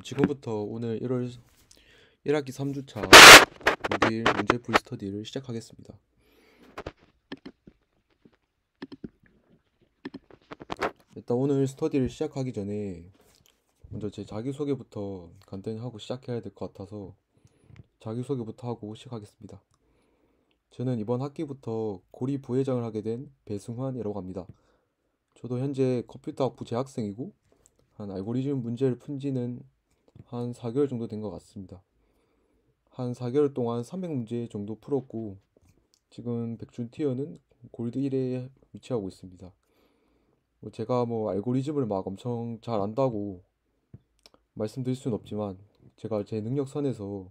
지금부터 오늘 1학기 3주차 독일 문제풀이 스터디를 시작하겠습니다. 일단 오늘 스터디를 시작하기 전에 먼저 제 자기소개부터 간단히 하고 시작해야 될 것 같아서 자기소개부터 하고 시작하겠습니다. 저는 이번 학기부터 고리 부회장을 하게 된 배승환이라고 합니다. 저도 현재 컴퓨터학부 재학생이고 한 알고리즘 문제를 푼 지는 한 4개월 정도 된 것 같습니다. 한 4개월 동안 300문제 정도 풀었고 지금 백준티어는 골드 1에 위치하고 있습니다. 제가 알고리즘을 막 엄청 잘 안다고 말씀드릴 수는 없지만 제가 제 능력 선에서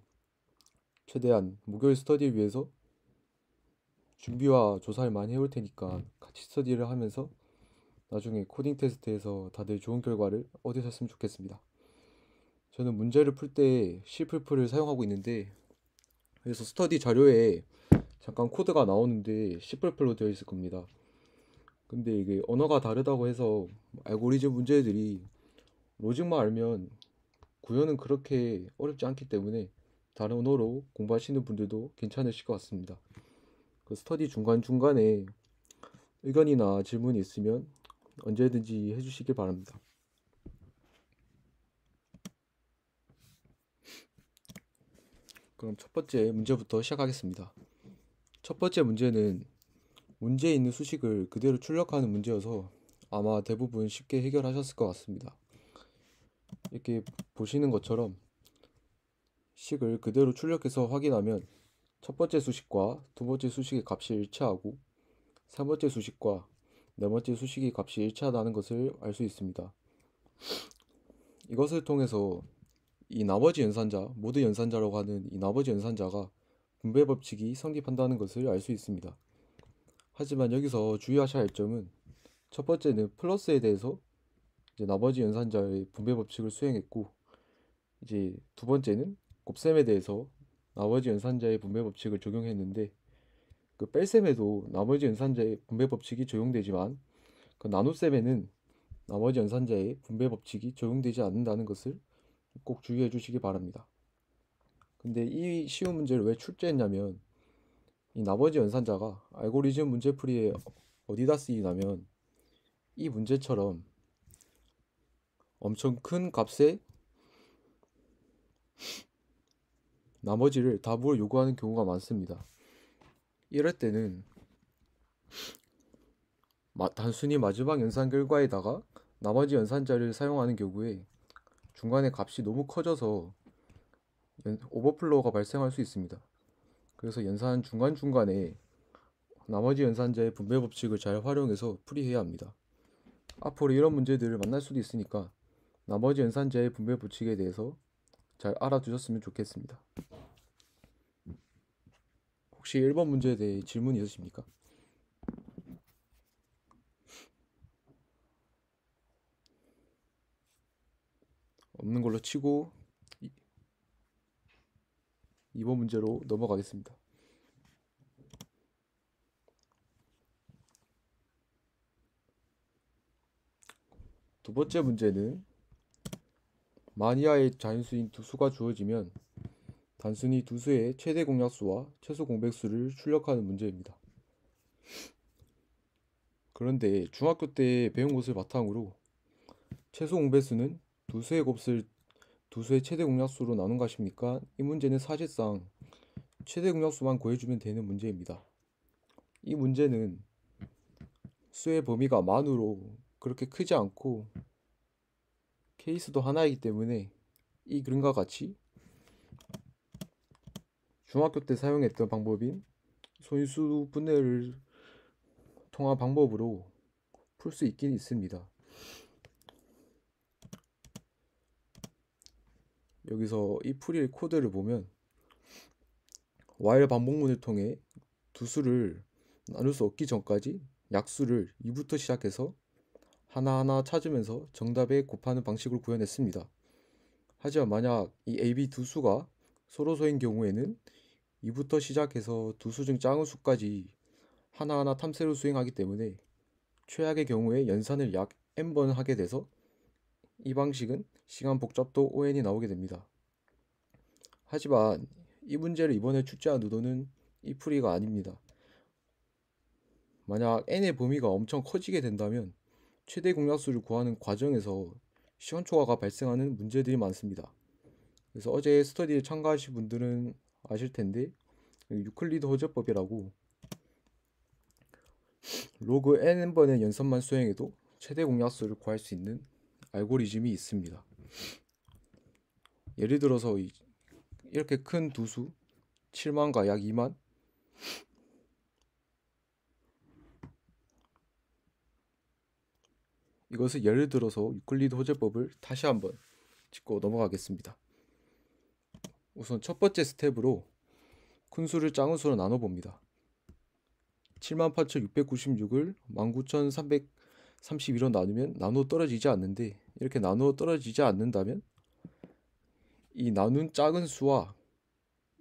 최대한 목요일 스터디를 위해서 준비와 조사를 많이 해올 테니까 같이 스터디를 하면서 나중에 코딩 테스트에서 다들 좋은 결과를 얻으셨으면 좋겠습니다. 저는 문제를 풀 때 C++를 사용하고 있는데 그래서 스터디 자료에 잠깐 코드가 나오는데 C++로 되어 있을 겁니다. 근데 이게 언어가 다르다고 해서 알고리즘 문제들이 로직만 알면 구현은 그렇게 어렵지 않기 때문에 다른 언어로 공부하시는 분들도 괜찮으실 것 같습니다. 그 스터디 중간중간에 의견이나 질문이 있으면 언제든지 해주시길 바랍니다. 그럼 첫 번째 문제부터 시작하겠습니다. 첫 번째 문제는 문제에 있는 수식을 그대로 출력하는 문제여서 아마 대부분 쉽게 해결하셨을 것 같습니다. 이렇게 보시는 것처럼 식을 그대로 출력해서 확인하면 첫 번째 수식과 두 번째 수식의 값이 일치하고 세 번째 수식과 네 번째 수식의 값이 일치하다는 것을 알 수 있습니다. 이것을 통해서 이 나머지 연산자, 모드 연산자라고 하는 이 나머지 연산자가 분배 법칙이 성립한다는 것을 알 수 있습니다. 하지만 여기서 주의하셔야 할 점은 첫 번째는 플러스에 대해서 이제 나머지 연산자의 분배 법칙을 수행했고 이제 두 번째는 곱셈에 대해서 나머지 연산자의 분배 법칙을 적용했는데 그 뺄셈에도 나머지 연산자의 분배 법칙이 적용되지만 그 나눗셈에는 나머지 연산자의 분배 법칙이 적용되지 않는다는 것을 꼭 주의해 주시기 바랍니다. 근데 이 쉬운 문제를 왜 출제했냐면 이 나머지 연산자가 알고리즘 문제풀이에 어디다 쓰이냐면 이 문제처럼 엄청 큰 값에 나머지를 답으로 요구하는 경우가 많습니다. 이럴 때는 단순히 마지막 연산 결과에다가 나머지 연산자를 사용하는 경우에 중간에 값이 너무 커져서 오버플로우가 발생할 수 있습니다. 그래서 연산 중간중간에 나머지 연산자의 분배 법칙을 잘 활용해서 풀이해야 합니다. 앞으로 이런 문제들을 만날 수도 있으니까 나머지 연산자의 분배 법칙에 대해서 잘 알아두셨으면 좋겠습니다. 혹시 1번 문제에 대해 질문 있으십니까? 없는 걸로 치고 2번 문제로 넘어가겠습니다. 두 번째 문제는 마니아의 자연수인 두 수가 주어지면 단순히 두 수의 최대 공약수와 최소 공백수를 출력하는 문제입니다. 그런데 중학교 때 배운 것을 바탕으로 최소 공배수는 두 수의 곱을 두 수의 최대 공약수로 나눈 것입니까? 이 문제는 사실상 최대 공약수만 구해주면 되는 문제입니다. 이 문제는 수의 범위가 만으로 그렇게 크지 않고 케이스도 하나이기 때문에 이 그림과 같이 중학교 때 사용했던 방법인 소인수 분해를 통한 방법으로 풀 수 있긴 있습니다. 여기서 이 풀이의 코드를 보면 while 반복문을 통해 두 수를 나눌 수 없기 전까지 약수를 2부터 시작해서 하나하나 찾으면서 정답에 곱하는 방식으로 구현했습니다. 하지만 만약 이 A, B 두 수가 서로 소인 경우에는 2부터 시작해서 두 수 중 작은 수까지 하나하나 탐색을 수행하기 때문에 최악의 경우에 연산을 약 n번 하게 돼서 이 방식은 시간 복잡도 ON이 나오게 됩니다. 하지만 이 문제를 이번에 출제한 의도는 이 풀이가 아닙니다. 만약 n의 범위가 엄청 커지게 된다면 최대 공약수를 구하는 과정에서 시간 초과가 발생하는 문제들이 많습니다. 그래서 어제 스터디에 참가하신 분들은 아실 텐데 유클리드 호재법이라고 로그 n번의 연산만 수행해도 최대 공약수를 구할 수 있는 알고리즘이 있습니다. 예를 들어서 이렇게 큰 두 수 7만과 약 2만 이것을 예를 들어서 유클리드 호재법을 다시 한번 짚고 넘어가겠습니다. 우선 첫 번째 스텝으로 큰 수를 작은 수로 나눠 봅니다. 78,696을 19,331로 나누면 나누어 떨어지지 않는데 이렇게 나누어 떨어지지 않는다면 이 나눈 작은 수와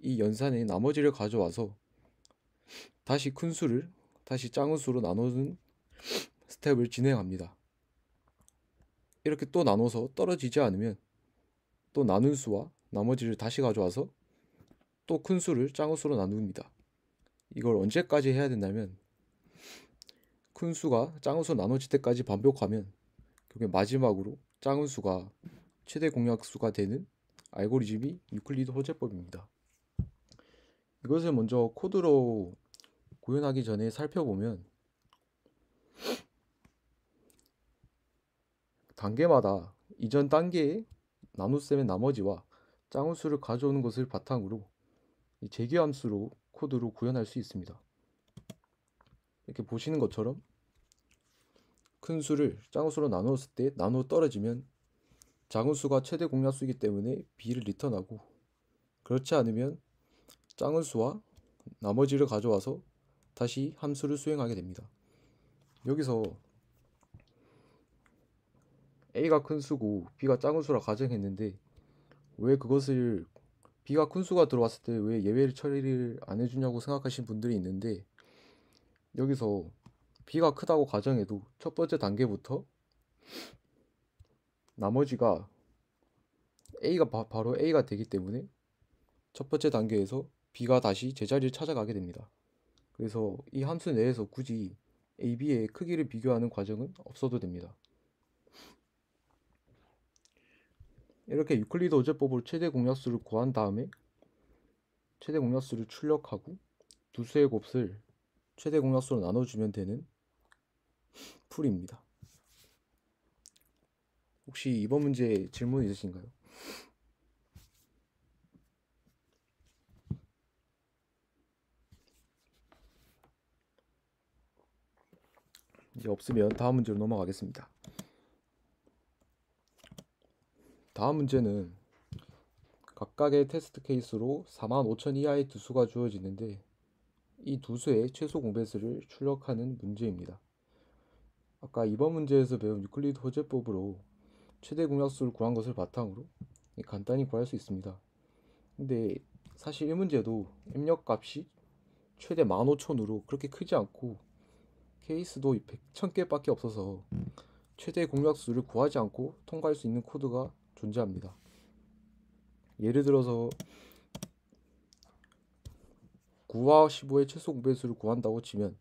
이 연산의 나머지를 가져와서 다시 큰 수를 다시 작은 수로 나누는 스텝을 진행합니다. 이렇게 또 나눠서 떨어지지 않으면 또 나눈 수와 나머지를 다시 가져와서 또 큰 수를 작은 수로 나눕니다. 이걸 언제까지 해야 된다면 큰 수가 작은 수로 나눠질 때까지 반복하면 그게 마지막으로 작은 수가 최대 공약수가 되는 알고리즘이 유클리드 호재법입니다. 이것을 먼저 코드로 구현하기 전에 살펴보면 단계마다 이전 단계의 나눗셈의 나머지와 작은 수를 가져오는 것을 바탕으로 이 재규함수로 코드로 구현할 수 있습니다. 이렇게 보시는 것처럼 큰 수를 작은 수로 나누었을 때 나누어 떨어지면 작은 수가 최대 공약수이기 때문에 B를 리턴하고 그렇지 않으면 작은 수와 나머지를 가져와서 다시 함수를 수행하게 됩니다. 여기서 A가 큰 수고 B가 작은 수라 가정했는데 왜 그것을 B가 큰 수가 들어왔을 때 왜 예외를 처리를 안 해주냐고 생각하시는 분들이 있는데 여기서 B가 크다고 가정해도 첫 번째 단계부터 나머지가 A가 바로 A가 되기 때문에 첫 번째 단계에서 B가 다시 제자리를 찾아가게 됩니다. 그래서 이 함수 내에서 굳이 A, B의 크기를 비교하는 과정은 없어도 됩니다. 이렇게 유클리드 호재법으로 최대 공약수를 구한 다음에 최대 공약수를 출력하고 두 수의 곱을 최대 공약수로 나눠주면 되는 풀입니다. 혹시 이번 문제에 질문 있으신가요? 이제 없으면 다음 문제로 넘어가겠습니다. 다음 문제는 각각의 테스트 케이스로 45,000 이하의 두 수가 주어지는데 이 두 수의 최소 공배수를 출력하는 문제입니다. 아까 이번 문제에서 배운 유클리드 호재법으로 최대 공약수를 구한 것을 바탕으로 간단히 구할 수 있습니다. 근데 사실 이 문제도 입력 값이 최대 15,000으로 그렇게 크지 않고 케이스도 100,000개밖에 없어서 최대 공약수를 구하지 않고 통과할 수 있는 코드가 존재합니다. 예를 들어서 9와 15의 최소 공배수를 구한다고 치면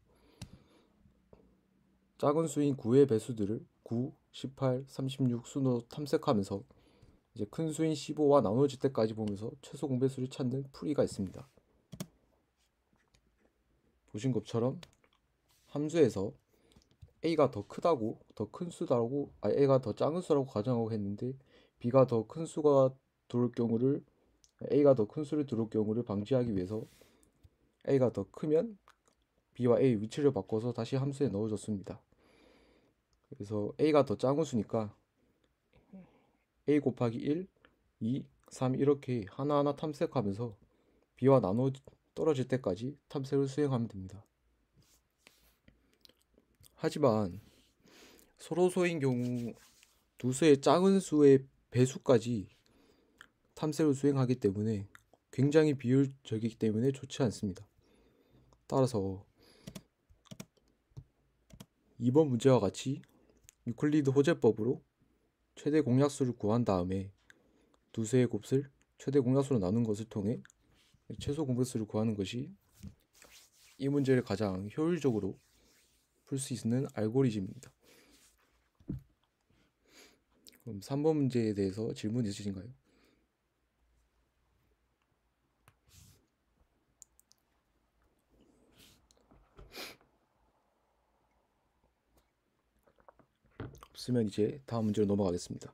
작은 수인 9의 배수들을 9, 18, 36 순으로 탐색하면서 이제 큰 수인 15와 나눠질 때까지 보면서 최소 공배수를 찾는 풀이가 있습니다. 보신 것처럼 함수에서 a가 더 크다고, 더 큰 수다라고, a가 더 작은 수라고 가정하고 했는데 b가 더 큰 수가 들어올 경우를 a가 더 큰 수를 들어올 경우를 방지하기 위해서 a가 더 크면 b와 a 위치를 바꿔서 다시 함수에 넣어줬습니다. 그래서 a가 더 작은 수니까 a 곱하기 1, 2, 3 이렇게 하나하나 탐색하면서 b와 나눠 떨어질 때까지 탐색을 수행하면 됩니다. 하지만 서로소인 경우 두 수의 작은 수의 배수까지 탐색을 수행하기 때문에 굉장히 비효율적이기 때문에 좋지 않습니다. 따라서 이번 문제와 같이 유클리드 호재법으로 최대 공약수를 구한 다음에 두 수의 곱을 최대 공약수로 나눈 것을 통해 최소 공배수를 구하는 것이 이 문제를 가장 효율적으로 풀 수 있는 알고리즘입니다. 그럼 3번 문제에 대해서 질문 있으신가요? 없으면 이제 다음 문제로 넘어가겠습니다.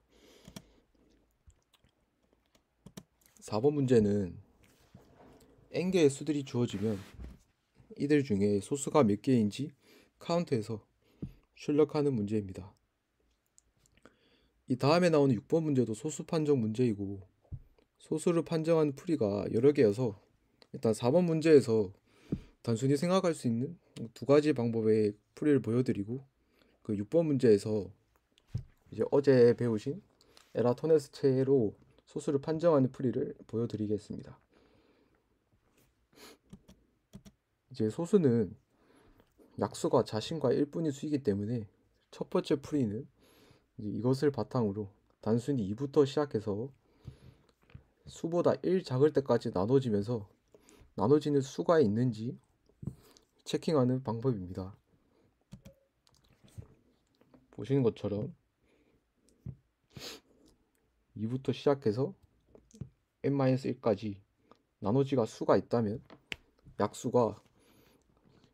4번 문제는 n개의 수들이 주어지면 이들 중에 소수가 몇 개인지 카운트해서 출력하는 문제입니다. 이 다음에 나오는 6번 문제도 소수 판정 문제이고 소수를 판정하는 풀이가 여러 개여서 일단 4번 문제에서 단순히 생각할 수 있는 두 가지 방법의 풀이를 보여드리고 그 6번 문제에서 이제 어제 배우신 에라토네스 체로 소수를 판정하는 풀이를 보여드리겠습니다. 이제 소수는 약수가 자신과 1분의 수이기 때문에 첫 번째 풀이는 이것을 바탕으로 단순히 2부터 시작해서 수보다 1 작을 때까지 나눠지면서 나눠지는 수가 있는지 체킹하는 방법입니다. 보시는 것처럼 2부터 시작해서 n-1까지 나머지가 수가 있다면 약수가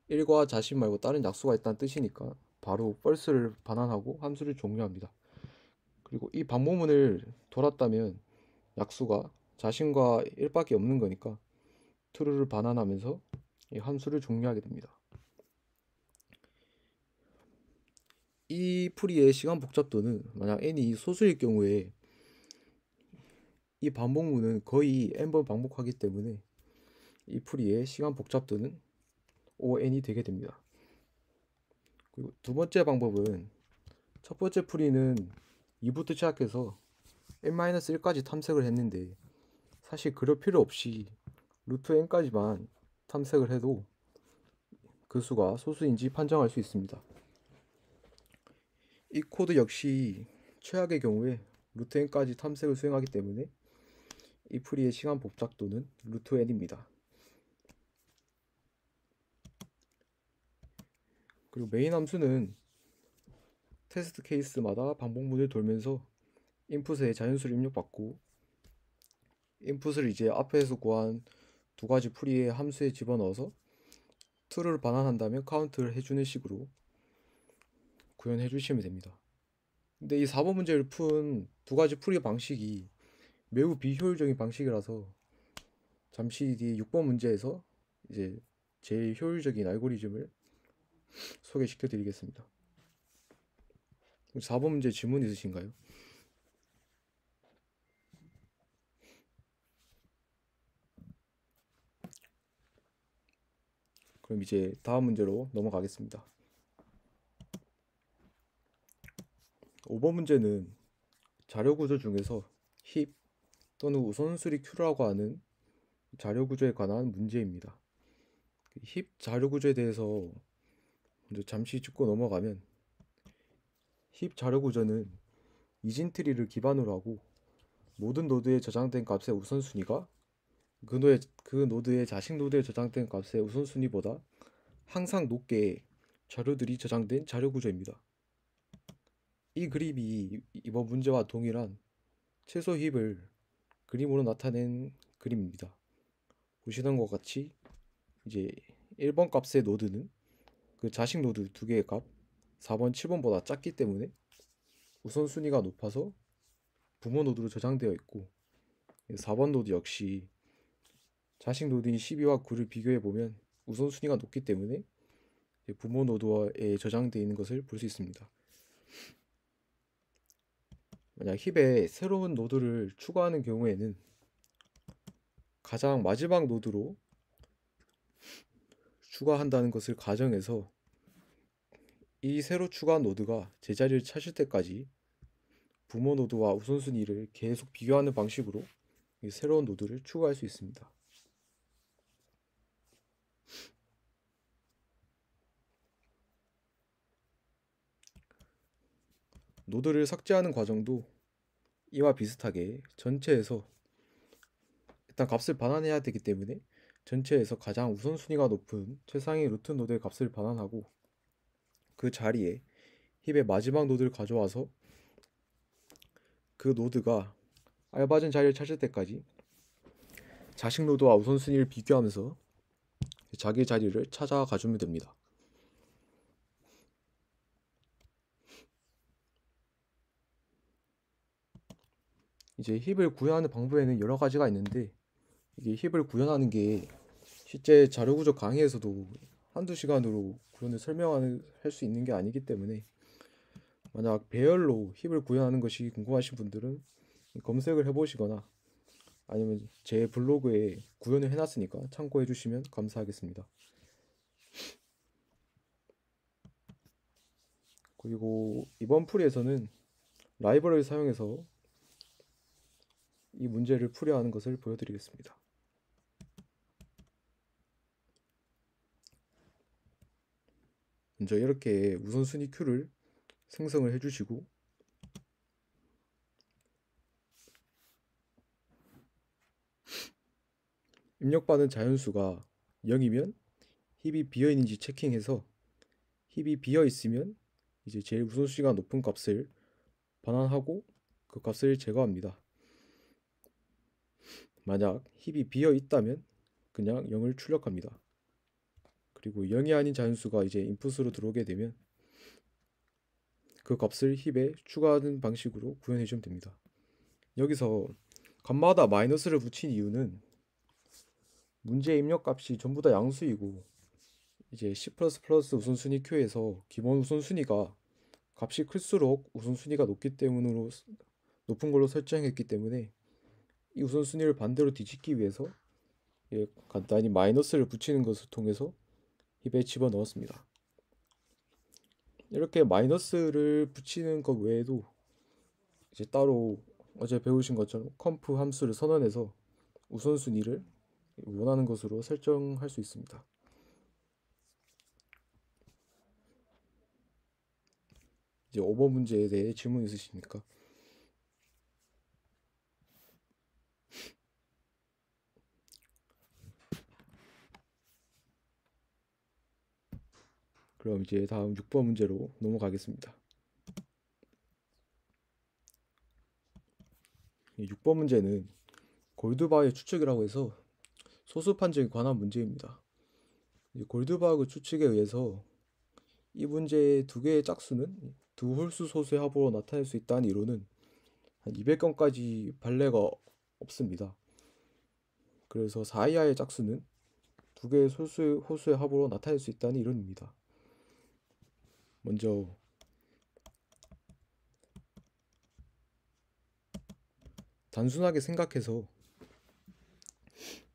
1과 자신 말고 다른 약수가 있다는 뜻이니까 바로 false를 반환하고 함수를 종료합니다. 그리고 이 반복문을 돌았다면 약수가 자신과 1밖에 없는 거니까 true를 반환하면서 이 함수를 종료하게 됩니다. 이 풀이의 시간 복잡도는 만약 n이 소수일 경우에 이 반복문은 거의 n번 반복하기 때문에 이 풀이의 시간 복잡도는 ON이 되게 됩니다. 그리고 두 번째 방법은 첫 번째 풀이는 2부터 시작해서 n-1까지 탐색을 했는데 사실 그럴 필요 없이 루트 n까지만 탐색을 해도 그 수가 소수인지 판정할 수 있습니다. 이 코드 역시 최악의 경우에 루트 n까지 탐색을 수행하기 때문에 이 풀이의 시간 복잡도는 루트 n입니다. 그리고 메인 함수는 테스트 케이스마다 반복문을 돌면서 인풋에 자연수를 입력받고 인풋을 이제 앞에서 구한 두 가지 풀이의 함수에 집어넣어서 true를 반환한다면 카운트를 해주는 식으로 구현해 주시면 됩니다. 근데 이 4번 문제를 푼 두 가지 풀이 방식이 매우 비효율적인 방식이라서 잠시 뒤 6번 문제에서 이제 제일 효율적인 알고리즘을 소개시켜 드리겠습니다. 4번 문제 질문 있으신가요? 그럼 이제 다음 문제로 넘어가겠습니다. 5번 문제는 자료 구조 중에서 힙 또는 우선수리 Q라고 하는 자료 구조에 관한 문제입니다. 힙 자료 구조에 대해서 먼저 잠시 짚고 넘어가면 힙 자료 구조는 이진 트리를 기반으로 하고 모든 노드에 저장된 값의 우선순위가 그 노드에 자식 노드에 저장된 값의 우선순위보다 항상 높게 자료들이 저장된 자료 구조입니다. 이 그림이 이번 문제와 동일한 최소 힙을 그림으로 나타낸 그림입니다. 보시는 것 같이 이제 1번 값의 노드는 그 자식 노드 두 개의 값 4번, 7번보다 작기 때문에 우선순위가 높아서 부모 노드로 저장되어 있고, 4번 노드 역시 자식 노드인 12와 9를 비교해 보면 우선순위가 높기 때문에 부모 노드에 저장되어 있는 것을 볼 수 있습니다. 만약 힙에 새로운 노드를 추가하는 경우에는 가장 마지막 노드로 추가한다는 것을 가정해서 이 새로 추가한 노드가 제자리를 찾을 때까지 부모 노드와 우선순위를 계속 비교하는 방식으로 이 새로운 노드를 추가할 수 있습니다. 노드를 삭제하는 과정도 이와 비슷하게 전체에서 일단 값을 반환해야 되기 때문에 전체에서 가장 우선순위가 높은 최상위 루트 노드의 값을 반환하고 그 자리에 힙의 마지막 노드를 가져와서 그 노드가 알맞은 자리를 찾을 때까지 자식 노드와 우선순위를 비교하면서 자기 자리를 찾아가 주면 됩니다. 이제 힙을 구현하는 방법에는 여러 가지가 있는데 이게 힙을 구현하는 게 실제 자료구조 강의에서도 한두 시간으로 구현을 설명할 수 있는 게 아니기 때문에 만약 배열로 힙을 구현하는 것이 궁금하신 분들은 검색을 해보시거나 아니면 제 블로그에 구현을 해놨으니까 참고해 주시면 감사하겠습니다. 그리고 이번 풀이에서는 라이브러리를 사용해서 이 문제를 풀이하는 하 것을 보여드리겠습니다. 먼저 이렇게 우선순위 큐를 생성을 해주시고 입력받은 자연수가 0이면 힙이 비어있는지 체킹해서 힙이 비어있으면 이제 제일 우선순위가 높은 값을 반환하고 그 값을 제거합니다. 만약 힙이 비어있다면 그냥 0을 출력합니다. 그리고 0이 아닌 자연수가 이제 인풋으로 들어오게 되면 그 값을 힙에 추가하는 방식으로 구현해 주면 됩니다. 여기서 값마다 마이너스를 붙인 이유는 문제 입력값이 전부 다 양수이고 이제 C++ 우선순위 큐에서 기본 우선순위가 값이 클수록 우선순위가 높은 걸로 설정했기 때문에 이 우선순위를 반대로 뒤집기 위해서 간단히 마이너스를 붙이는 것을 통해서 힙에 집어넣었습니다. 이렇게 마이너스를 붙이는 것 외에도 이제 따로 어제 배우신 것처럼 컴프 함수를 선언해서 우선순위를 원하는 것으로 설정할 수 있습니다. 이제 5번 문제에 대해 질문 있으십니까? 그럼 이제 다음 6번 문제로 넘어가겠습니다. 6번 문제는 골드바의 추측이라고 해서 소수 판정에 관한 문제입니다. 골드바그 추측에 의해서 이 문제의 두 개의 짝수는 두 홀수 소수의 합으로 나타낼 수 있다는 이론은 한 200건까지 판례가 없습니다. 그래서 4 이하의 짝수는 두 개의 홀수의 합으로 나타낼 수 있다는 이론입니다. 먼저 단순하게 생각해서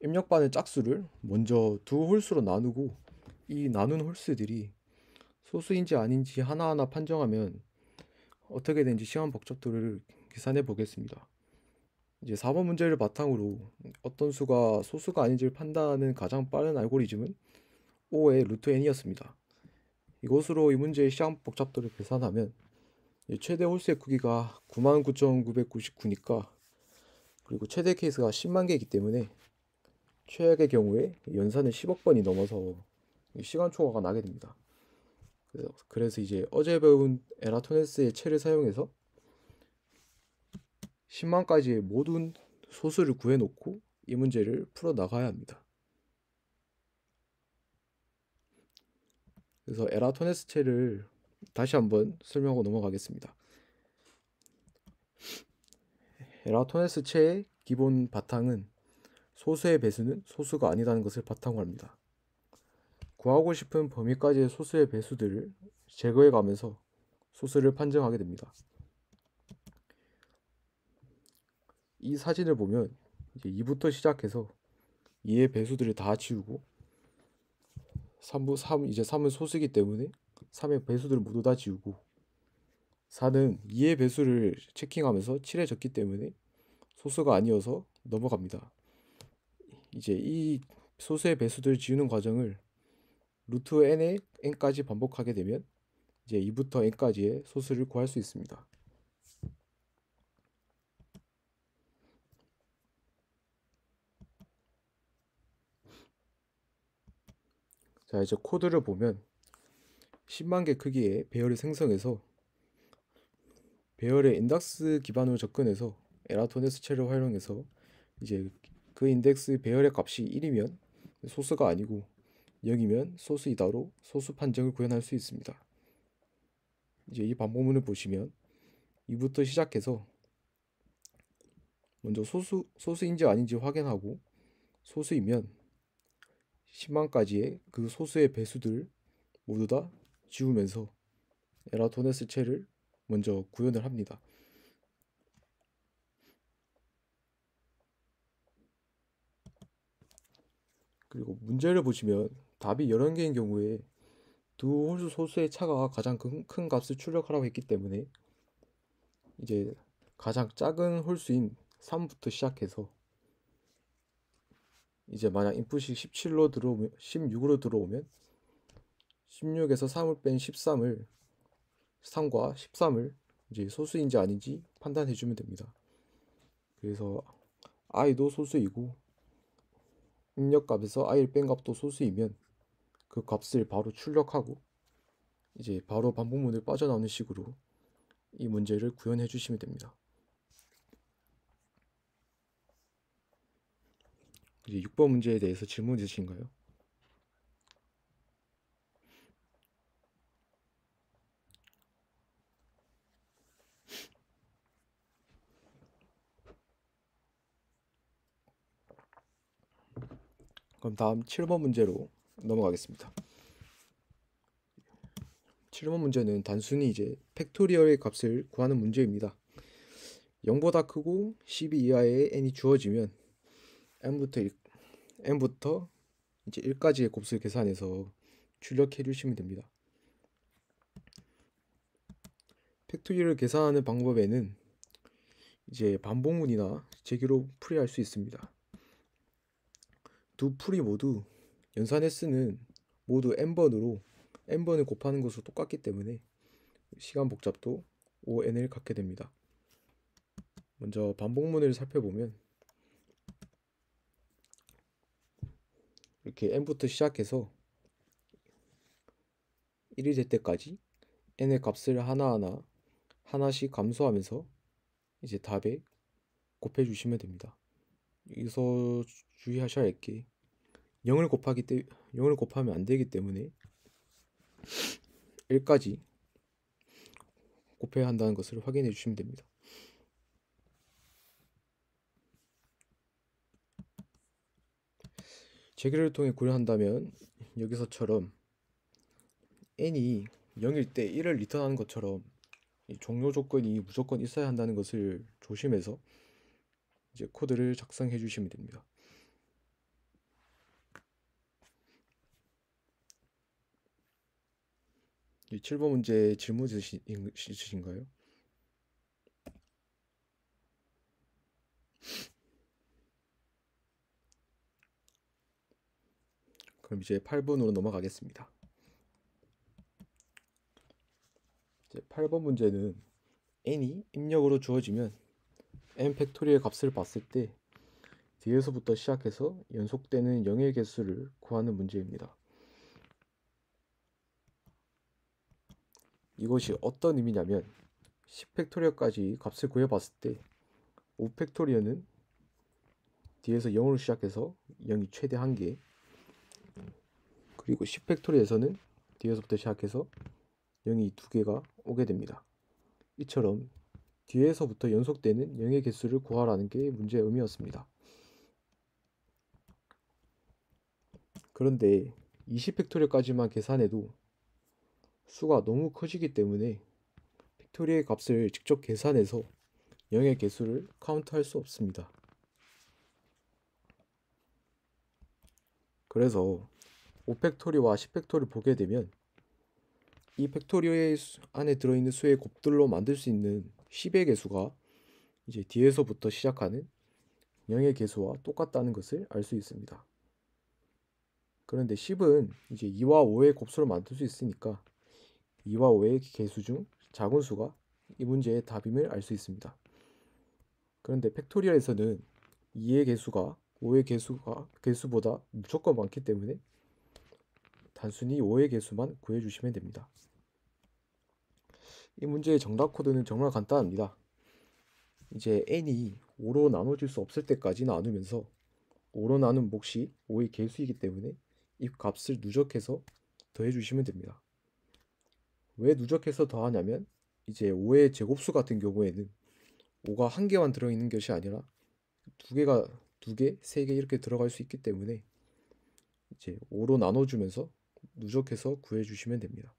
입력반의 짝수를 먼저 두 홀수로 나누고 이 나눈 홀수들이 소수인지 아닌지 하나하나 판정하면 어떻게 되는지 시간 복잡도를 계산해 보겠습니다. 이제 4번 문제를 바탕으로 어떤 수가 소수가 아닌지를 판단하는 가장 빠른 알고리즘은 O의 루트 n이었습니다. 이것으로 이 문제의 시간 복잡도를 계산하면 최대 홀수의 크기가 99,999니까 그리고 최대 케이스가 10만 개이기 때문에 최악의 경우에 연산은 10억 번이 넘어서 시간 초과가 나게 됩니다. 그래서 이제 어제 배운 에라토네스의 채를 사용해서 10만 가지의 모든 소수를 구해놓고 이 문제를 풀어 나가야 합니다. 그래서 에라토네스 채를 다시 한번 설명하고 넘어가겠습니다. 에라토네스 채의 기본 바탕은 소수의 배수는 소수가 아니라는 것을 바탕으로 합니다. 구하고 싶은 범위까지의 소수의 배수들을 제거해 가면서 소수를 판정하게 됩니다. 이 사진을 보면 이제 2부터 시작해서 2의 배수들을 다 지우고 3, 3은 소수이기 때문에 3의 배수들을 모두 다 지우고 4는 2의 배수를 체킹하면서 7에 적기 때문에 소수가 아니어서 넘어갑니다. 이제 이 소수의 배수들을 지우는 과정을 루트 n의 n까지 반복하게 되면 이제 2부터 n까지의 소수를 구할 수 있습니다. 자, 이제 코드를 보면 10만 개 크기의 배열을 생성해서 배열의 인덱스 기반으로 접근해서 에라토네스 채를 활용해서 이제 그 인덱스 배열의 값이 1이면 소수가 아니고 0이면 소수이다로 소수 판정을 구현할 수 있습니다. 이제 이 반복문을 보시면 2부터 시작해서 먼저 소수인지 아닌지 확인하고 소수이면 10만 가지의 그 소수의 배수들 모두 다 지우면서 에라토네스 채를 먼저 구현을 합니다. 그리고 문제를 보시면 답이 여러 개인 경우에 두 홀수 소수의 차가 가장 큰 값을 출력하라고 했기 때문에 이제 가장 작은 홀수인 3부터 시작해서 이제 만약 인풋이 17로 들어오면 16으로 들어오면 16에서 3을 뺀 3과 13을 이제 소수인지 아닌지 판단해 주면 됩니다. 그래서 i도 소수이고 입력값에서 i를 뺀 값도 소수이면 그 값을 바로 출력하고 이제 바로 반복문을 빠져나오는 식으로 이 문제를 구현해 주시면 됩니다. 이제 6번 문제에 대해서 질문 있으신가요? 그럼 다음 7번 문제로 넘어가겠습니다. 7번 문제는 단순히 이제 팩토리얼의 값을 구하는 문제입니다. 0보다 크고 12 이하의 n이 주어지면 n부터 이제 1까지의 곱수를 계산해서 출력해 주시면 됩니다. 팩토리얼을 계산하는 방법에는 이제 반복문이나 제기로 풀이할 수 있습니다. 두 풀이 모두 연산에 쓰는 모두 n번으로 n번을 곱하는 것으로 똑같기 때문에 시간 복잡도 5n을 갖게 됩니다. 먼저 반복문을 살펴보면 이렇게 n부터 시작해서 1이 될 때까지 n의 값을 하나씩 감소하면서 이제 답에 곱해 주시면 됩니다. 여기서 주의하셔야 할 게 0을 곱하면 안 되기 때문에 1까지 곱해야 한다는 것을 확인해 주시면 됩니다. 제기를 통해 고려한다면 여기서처럼 n이 0일 때 1을 리턴하는 것처럼 종료 조건이 무조건 있어야 한다는 것을 조심해서 이제 코드를 작성해 주시면 됩니다. 7번 문제 질문 있으신가요? 그럼 이제 8번으로 넘어가겠습니다. 이제 8번 문제는 n이 입력으로 주어지면 n 팩토리의 값을 봤을 때 뒤에서부터 시작해서 연속되는 영의 개수를 구하는 문제입니다. 이것이 어떤 의미냐면 10팩토리얼까지 값을 구해봤을 때 5팩토리얼은 뒤에서 0으로 시작해서 0이 최대 1개, 그리고 10팩토리에서는 뒤에서부터 시작해서 0이 2개가 오게 됩니다. 이처럼 뒤에서부터 연속되는 0의 개수를 구하라는 게 문제의 의미였습니다. 그런데 20팩토리얼까지만 계산해도 수가 너무 커지기 때문에 팩토리의 값을 직접 계산해서 0의 개수를 카운트할 수 없습니다. 그래서 5팩토리와 10팩토리를 보게 되면 이 팩토리의 안에 들어있는 수의 곱들로 만들 수 있는 10의 개수가 이제 뒤에서부터 시작하는 0의 개수와 똑같다는 것을 알 수 있습니다. 그런데 10은 이제 2와 5의 곱수로 만들 수 있으니까 2와 5의 개수 중 작은 수가 이 문제의 답임을 알 수 있습니다. 그런데 팩토리얼에서는 2의 개수가 5의 개수보다 무조건 많기 때문에 단순히 5의 개수만 구해주시면 됩니다. 이 문제의 정답 코드는 정말 간단합니다. 이제 n이 5로 나눠질 수 없을 때까지 나누면서 5로 나눈 몫이 5의 개수이기 때문에 이 값을 누적해서 더해주시면 됩니다. 왜 누적해서 더하냐면 이제 5의 제곱수 같은 경우에는 5가 한 개만 들어있는 것이 아니라 두 개, 3개 이렇게 들어갈 수 있기 때문에 이제 5로 나눠주면서 누적해서 구해주시면 됩니다.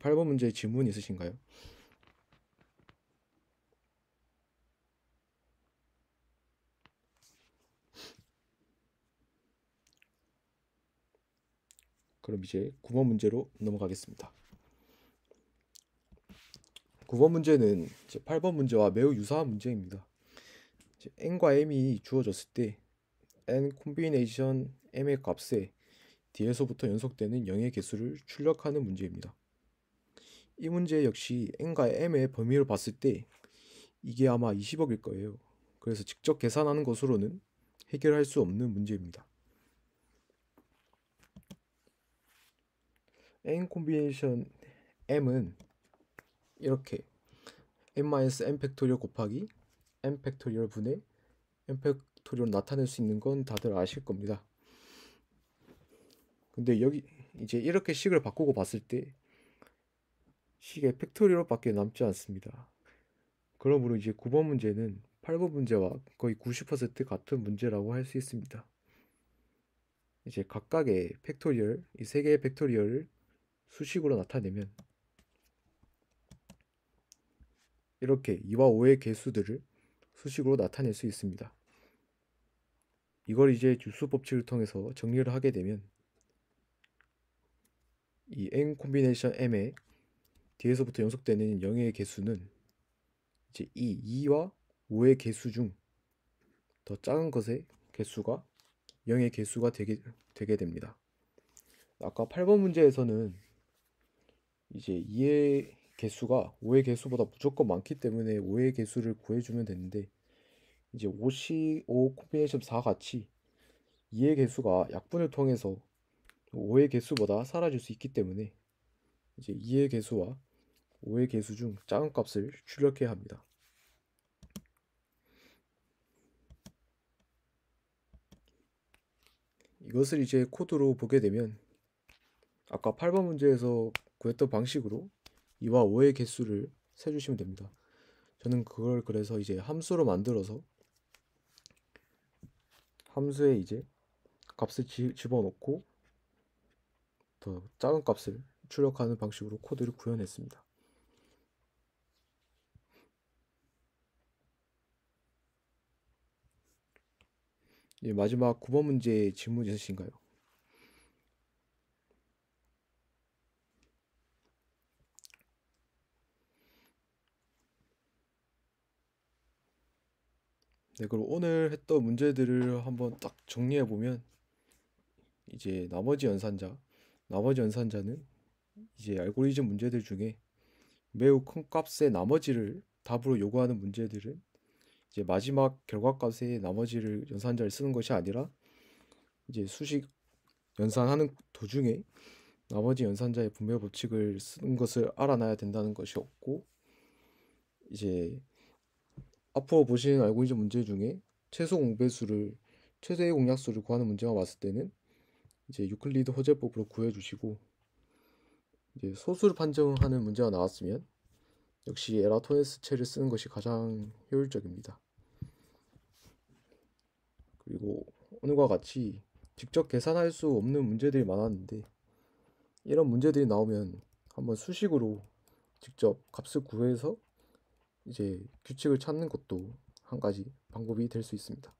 8번 문제에 질문 있으신가요? 그럼 이제 9번 문제로 넘어가겠습니다. 9번 문제는 이제 8번 문제와 매우 유사한 문제입니다. 이제 n과 m이 주어졌을 때 n 콤비네이션 m의 값에 뒤에서부터 연속되는 0의 개수를 출력하는 문제입니다. 이 문제 역시 n과 m의 범위를 봤을 때 이게 아마 20억일 거예요. 그래서 직접 계산하는 것으로는 해결할 수 없는 문제입니다. n 콤비네이션 m은 이렇게 n-n 팩토리얼 곱하기 n 팩토리얼 분의 n 팩토리얼 나타낼 수 있는 건 다들 아실 겁니다. 근데 여기 이제 이렇게 식을 바꾸고 봤을 때 식의 팩토리얼밖에 남지 않습니다. 그러므로 이제 9번 문제는 8번 문제와 거의 90% 같은 문제라고 할 수 있습니다. 이제 각각의 팩토리얼, 이 세 개의 팩토리얼을 수식으로 나타내면 이렇게 2와 5의 개수들을 수식으로 나타낼 수 있습니다. 이걸 이제 유수 법칙을 통해서 정리를 하게 되면 이 n 콤비네이션 m의 뒤에서부터 연속되는 0의 개수는 이제 이 2와 5의 개수 중 더 작은 것의 개수가 0의 개수가 되게 됩니다. 아까 8번 문제에서는 이제 2의 개수가 5의 개수보다 무조건 많기 때문에 5의 개수를 구해주면 되는데 이제 5 콤비네이션 4 같이 2의 개수가 약분을 통해서 5의 개수보다 사라질 수 있기 때문에 이제 2의 개수와 5의 개수 중 작은 값을 출력해야 합니다. 이것을 이제 코드로 보게 되면 아까 8번 문제에서 구했던 방식으로 2와 5의 개수를 세주시면 됩니다. 저는 그걸 그래서 이제 함수로 만들어서 함수에 이제 값을 집어넣고 더 작은 값을 출력하는 방식으로 코드를 구현했습니다. 마지막 9번 문제에 질문 있으신가요? 네, 그럼 오늘 했던 문제들을 한번 딱 정리해 보면 이제 나머지 연산자는 이제 알고리즘 문제들 중에 매우 큰 값의 나머지를 답으로 요구하는 문제들은 이제 마지막 결과값의 나머지를 연산자를 쓰는 것이 아니라 이제 수식 연산하는 도중에 나머지 연산자의 분배 법칙을 쓰는 것을 알아놔야 된다는 것이었고, 이제 앞으로 보시는 알고리즘 문제 중에 최소 공배수를 최대의 공약수를 구하는 문제가 왔을 때는 이제 유클리드 호재법으로 구해주시고, 이제 소수를 판정하는 문제가 나왔으면 역시 에라토네스체를 쓰는 것이 가장 효율적입니다. 그리고 오늘과 같이 직접 계산할 수 없는 문제들이 많았는데, 이런 문제들이 나오면 한번 수식으로 직접 값을 구해서 이제 규칙을 찾는 것도 한 가지 방법이 될 수 있습니다.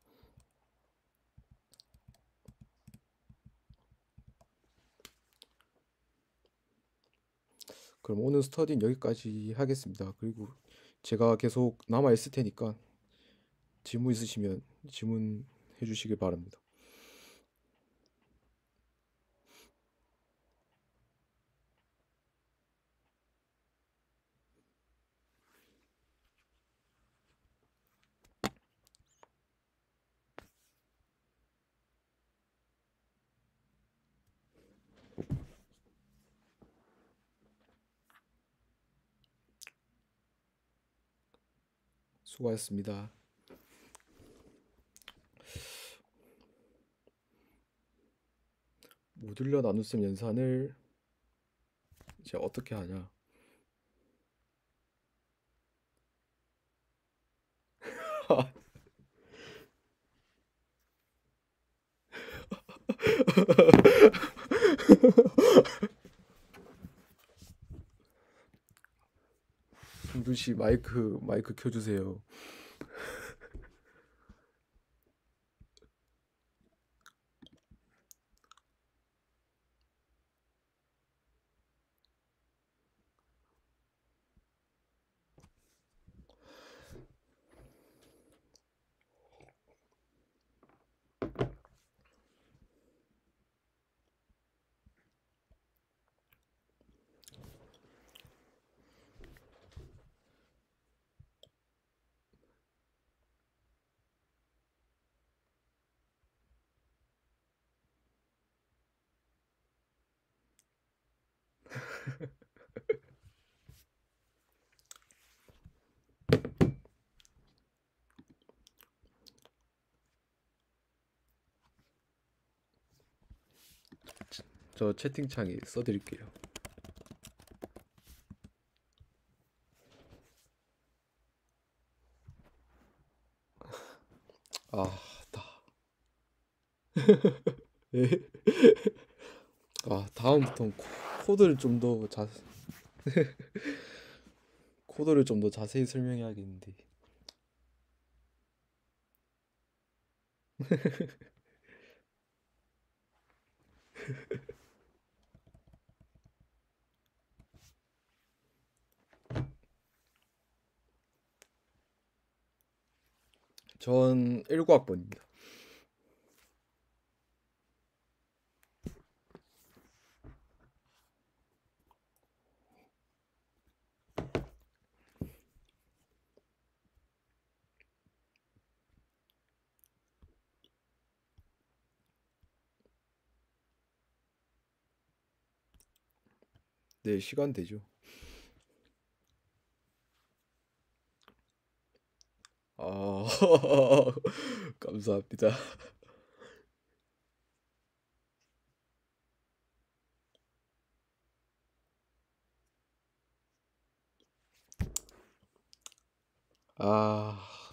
그럼 오늘 스터디는 여기까지 하겠습니다. 그리고 제가 계속 남아 있을 테니까 질문 있으시면 질문해 주시길 바랍니다. 수고하셨습니다. 모듈러 나눗셈 연산을 이제 어떻게 하냐? 김준 씨 마이크 켜주세요. 저 채팅창에 써드릴게요. 아, 예? 다음부터는 코드를 좀 더 코드를 좀 더 자세히 설명해야겠는데. 전 19학번입니다. 네, 시간 되죠. 아, 감사합니다. 아,